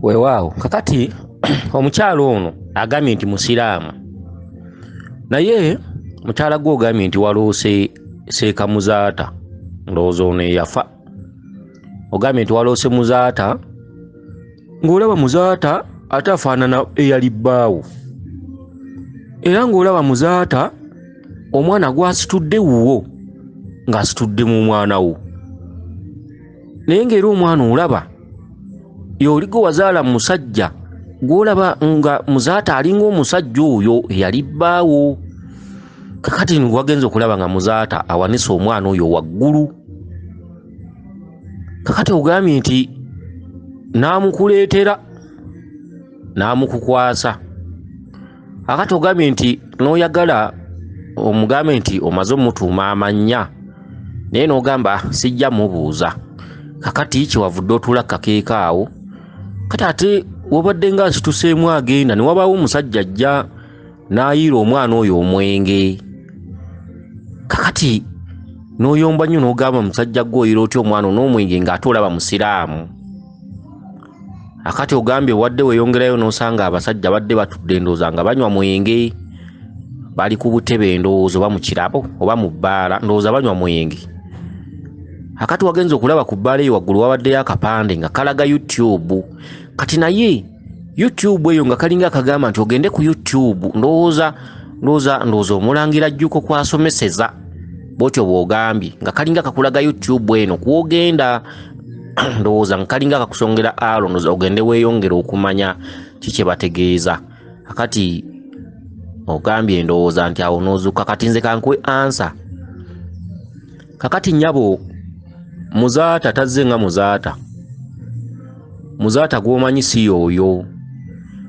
Weewaawo kakati omukyalo ono agambye nti musiraamu naye mukyala gwe ogambye nti waloose Seeka Muzaata ndowooza ono eyafa ogambye nti waloose Muzaata ng'olaba Muzaata ate afaanana eyali bbaawo era ng'olaba Muzaata omwana gw'asitudde wuwo ng'asitudde mu mwana wo naye ng'era omwana olaba y'oli gwe wazaala musajja gw'olaba nga Muzaata alinga omusajja oyo eyali bbaawo kakati wagenze okulaba nga Muzaata awanise omwana oyo waggulu kakati ogambye nti n'amukuleetera n'amukukwasa kakati ogambye nti n'oyagala omugambe nti omaze omutuuma amannya naye n'ogamba sijja mubuuza kakati kyewavudde otuula kakeeka awo kati ate wabadde nga asituseemu agenda ne wabaawo omusajja ajja n'ayiira omwana oyo omwenge kakati n'oyomba nnyo n'ogamba musajja gwe oyiira otya omwana n'omwenge ng'ate olaba musiraamu akati ogambye wadde weeyongerayo n'osanga abasajja badde batudde ndowooza nga banywa mwenge bali ku butebe ndowooza oba mu kirabo oba mu bbaala ndowooza banywa mwenge akati wagenze okulaba ku bbaala eyo waggulu wabaddeyo akapande nga kalaga YouTube kati naye YouTube eyo nga kalinga akagamba nti ogende ku YouTube ndowooza omulangira Jjuuko kwasomeseza bw'otyo bw'ogambye nga kalinga kakulaga YouTube eno kwogenda ndowooza nga kalinga kakusongera alo ndowooza ogende weeyongera okumanya kiki bategeeza akati ogambye ndowooza nti awo n'ozuuka kati nze kankuwe ansa kakati nnyabo Muzaata tazze nga Muzaata gw'omanyi si y'oyo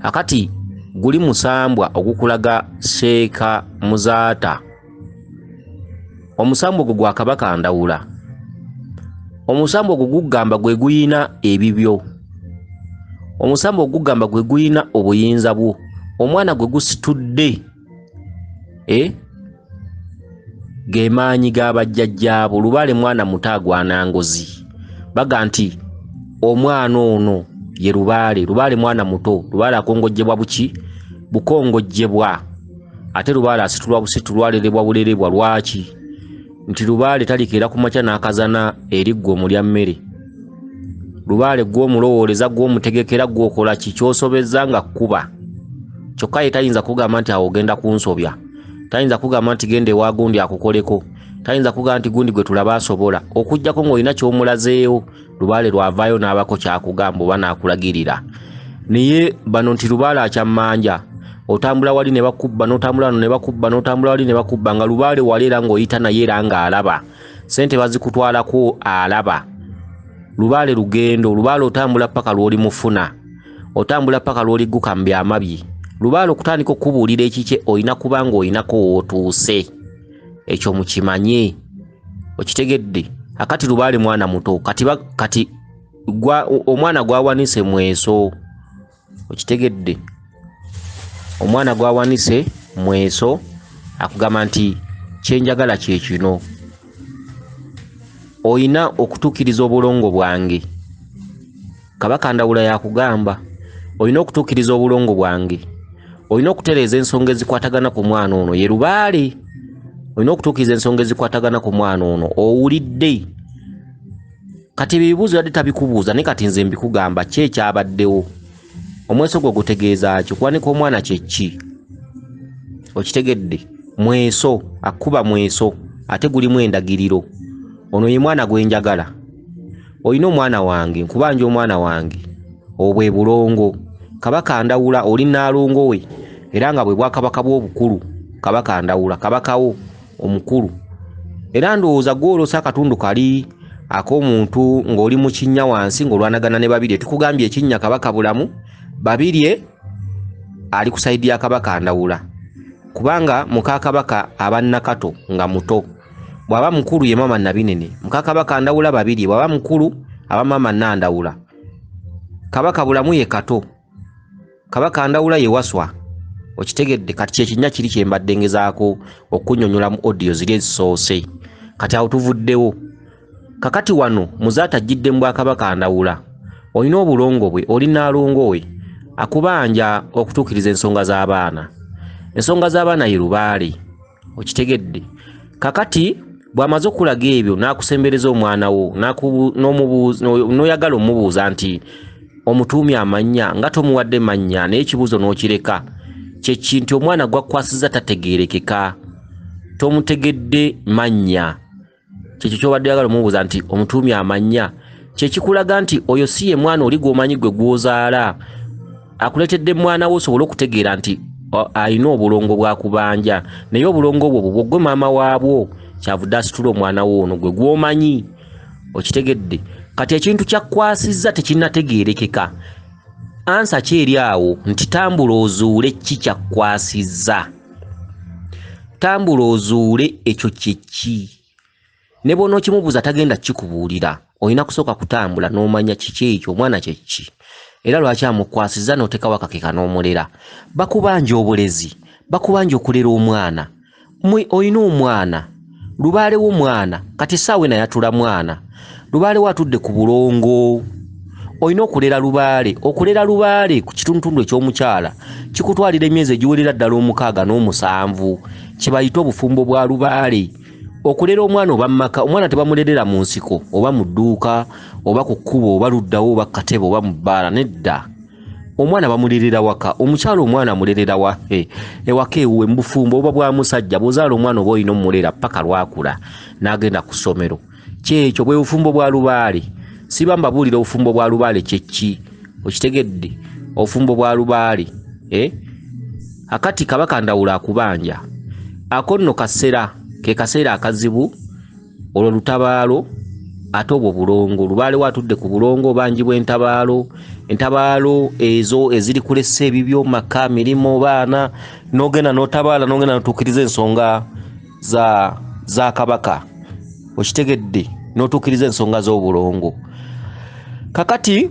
akati guli musambwa ogukulaga Seeka Muzaata omusambwa ogwo gwa Kabaka Ndawula omusambwa ogwo gugamba gwe guyina ebibyo omusambwa ogugamba gwe guyina obuyinza bwo omwana gwe gusitudde gemaanyi g'abajjajjaabo lubaale mwana mutaagwana ngozi baga nti omwana ono ye lubaale mwana muto lubaale akongojjebwa buki bukongojjebwa ate lubaale asitulwa busitulwa lerebwa bulerebwa lwaki nti lubaale talikeera ku makya n'akazana eriggwa omulya mmere lubaale gw'omulowooleza gw'omutegekera gw'okola ki ky'osobezza nga kkuba kyokka ye tayinza kugamba nti awo ogenda kunsobya tayinza kugamba nti genda ewa gundi akukoleko tayinza kugamba nti gundi gwe tulaba asobola okujjako ng'olina ky'omulazeewo lubaale lwavaayo n'abako kyakugamba oba n'akulagirira naye bano nti lubaale akyammanja otambula wali ne bakubba n'otambula wano ne bakubba n'otambula wali ne bakubba nga lubaale wali era ng'oyita naye era ng'alaba ssente bazikutwalako alaba lubaale lugendo lubaale otambula paka lw'oli mufuna otambula paka lw'oli gguka mu byama bye lubaale okutandika okubuulira ekike olina kuba ng'olinako w'otuuse ekyo mukimanye okitegedde akati lubaale mwana muto kati omwana gwawanise mweso okitegedde omwana gwawanise mweso akugamba nti kyenjagala kye kino olina okutuukiriza obulongo bwange Kabaka Ndawula yakugamba olina okutuukiriza obulongo bwange olina okutereeza ensonga ezikwatagana ku mwana ono ye lubaale olina okutuukiriza ensonga ezikwatagana ku mwana ono owulidde kati ebibuuzo yadde tabikubuuza ne kati nze mbikugamba ki ekyabaddewo omweso gwe gutegeeza ki kuwanika omwana kye ki okitegedde mweso akuba mweso ate gulimu endagiriro ono ye mwana gwe njagala olina omwana wange nkubanja omwana wange obwe bulongo Kabaka Ndawula oli Nnaalongo we era nga bwe bwakabaka bw'obukulu Kabaka Ndawula kabakawo omukulu era ndowooza gw'oloosa akatundu kali ak'omuntu ng'oli mu kinnya wansi ng'olwanagana ne babirye tukugambye ekinnya Kabaka Bulamu babirye ali ku sayidi ya Kabaka Ndawula kubanga muka Kabaka abannakato nga muto bw'aba mukulu ye Maama Nabinene muka Kabaka Ndawula babirye bw'aba mukulu aba Maama Nandawula Kabaka Bulamu ye kato Kabaka Ndawula ye waswa okitegedde kati kyekinnya kiri kyembadde ngezaako okunnyonnyola mu audio ziri ezisoose kati awo tuvuddewo kakati wano Muzaata ajjidde mu Bwakabaka Ndawula olina obulongo bwe oli naalongo we akubanja okutuukiriza ensonga z'abaana. Ensonga z'abaana ye lubaale, okitegedde. Kakati bw'amaze okulaga ebyo n'akusembereza omwana wo n'oyagala omubuuza nti omutuumye amannya nga tomuwadde mannya naye ekibuuzo n'okireka, kye kintu omwana gwakwasiza tategeerekeka, tomutegedde mannya. Kyekyo ky'obadde oyagala omubuuza nti omutuumye amannya, kye kikulaga nti oyo si ye mwana oli gw'omanyi gwe gw'ozaala. Akuleetedde mwana wo osobole okutegeera nti alina obulongo bwakubanja, naye obulongo bwo bwo gwe maama waabwo kyavudde asitula omwana wo ono gwe gw'omanyi, okitegedde. Kati ekintu kyakwasizza tekinnategeerekeka, ansa kyeri awo nti tambula ozuule ki kyakwasizza, tambula ozuule ekyo kyeki. Ne bw'onookimubuuza kimubuuza tagenda kikubuulira, olina kusooka kutambula n'omanya kiki ekyo omwana kyeki, era lwaki amukwasizza n'otekawo akakeka n'omulera. Bakubanja obulezi, bakubanja okulera omwana. Olina omwana, lubaale w'omwana, kati essaawa eno yatula mwana, lubaale wo atudde ku bulongo. Olina okulera lubaale. Okulera lubaale ku kitundutundu eky'omukyala kikutwalira emyezi egiwerera ddala 6 n'omusanvu, kye bayita obufumbo bwa lubaale. Okulera omwana oba maka, omwana tebamulerera mu nsiko oba mu dduuka oba ku kkubo oba luddawo oba katebe oba mu bbaala, nedda. Omwana bamulerera waka. Omukyala omwana amulerera ewaka ewuwe mu bufumbo oba bwa musajja. Bw'ozaala omwana oba olina omulera paka lwakula n'agenda ku ssomero. Kyekyo bwe bufumbo bwa lubaale. Siba mbabuulira obufumbo bwa lubaale kyeki, okitegedde? Obufumbo bwa lubaale akati Kabaka Ndawula akubanja ako nno kaseera, ke kaseera akazibu, olwo lutabaalo ate obwo bulongo. Lubaale watudde ku bulongo bangi bw'entabaalo, entabaalo ezo eziri kulessa ebibyo maka mirimu baana, n'ogenda n'otabaala n'ogenda n'otuukiriza ensonga za Kabaka, okitegedde, n'otuukiriza ensonga z'obulongo. Kakati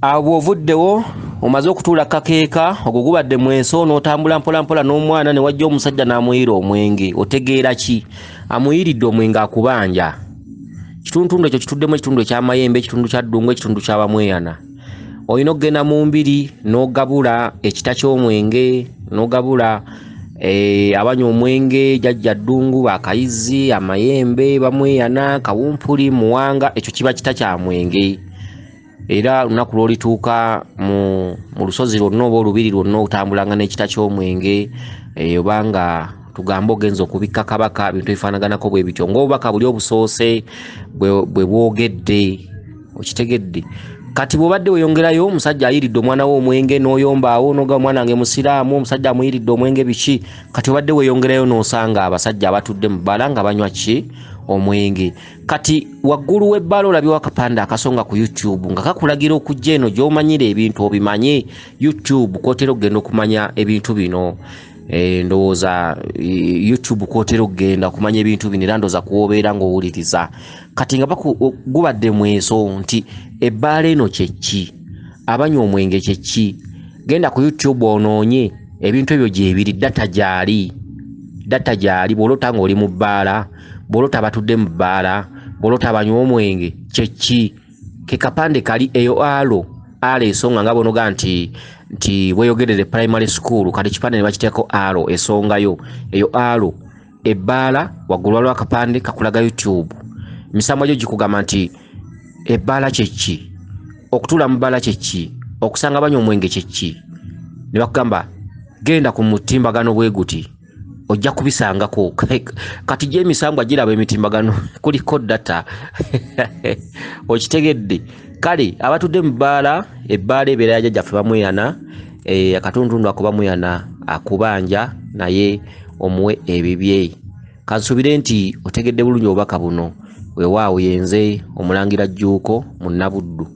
abo ovuddewo omaze okutuula kakeeka, ogwo gubadde mweso, n'otambula mpola mpola n'omwana ne wajja omusajja n'amuyira omwenge. Otegeera ki? Amuyiridde omwenge akubanja. Kitundutundu ekyo kituddemu ekitundu eky'amayembe, ekitundu kya ddungu, ekitundu ky'abamweyana. Olina okugenda mu mbiri n'ogabula ekita ky'omwenge, n'ogabula abanywa omwenge, jjajja ddungu, akayizi, amayembe, bamweyana, kawumpuli, muwanga, ekyo kiba kita kya mwenge. Era lunaku lw'olituuka mu lusozi lwonna oba olubiri lwonna otambulanga n'ekita ky'omwenge, obanga tugamba ogenza okubikka Kabaka, ebintu ebifaanaganako bwe bityo, ng'obubaka buli obusoose bwe bwogedde, okitegedde. Kati bw'obadde weyongerayo omusajja ayiridde omwana we omwenge n'oyombaawo n'oga omwana wange musiraamu, omusajja amuyiridde omwenge biki, kati obadde weyongerayo n'osanga abasajja abatudde mu bbaala nga banywa ki? Omwenge. Kati waggulu w'ebbaala olabye akapande akasonga ku YouTube nga kakulagira okujja eno gy'omanyira ebintu obimanye. YouTube kwotera okugenda okumanya ebintu bino. Ndowooza YouTube kwotera okugenda okumanya ebintu bino era ndowooza kuwobeera ng'owuliriza. Kati nga gubadde mweso nti ebbaala eno kyeki, abanywa omwenge kyeki, genda ku YouTube onoonye ebintu ebyo gyebiri, data gyali bw'olota ng'oli mu bbaala, bw'olota batudde mu bbaala, bw'olota abanywa omwenge kyeki. Ke kapande kali eyo alo esonga nga bonoga nti weeyogerere primary school, kati kipande ne bakiteeko alo esongayo, eyo alo ebbaala waggulu waliwo akapande kakulaga YouTube. Emisambo gyo gikugamba nti ebbaala kyeki, okutuula mu bbaala kyeki, okusanga abanywa omwenge kyeki. Ne bakugamba genda ku mutimbagano bwe guti ojja kubisangako. Kati gye emisambwa giraba emitimbagano kuliko data okitegedde. Kale abatudde mu bbaala, ebbaala ebeera ya jjajjaffe bamweyana, akatundutundu ako bamweyana akubanja naye omuwe ebibye. Kansubire nti otegedde bulungi obubaka buno. Weewaawo yenze Omulangira Jjuuko mu Nnabuddu.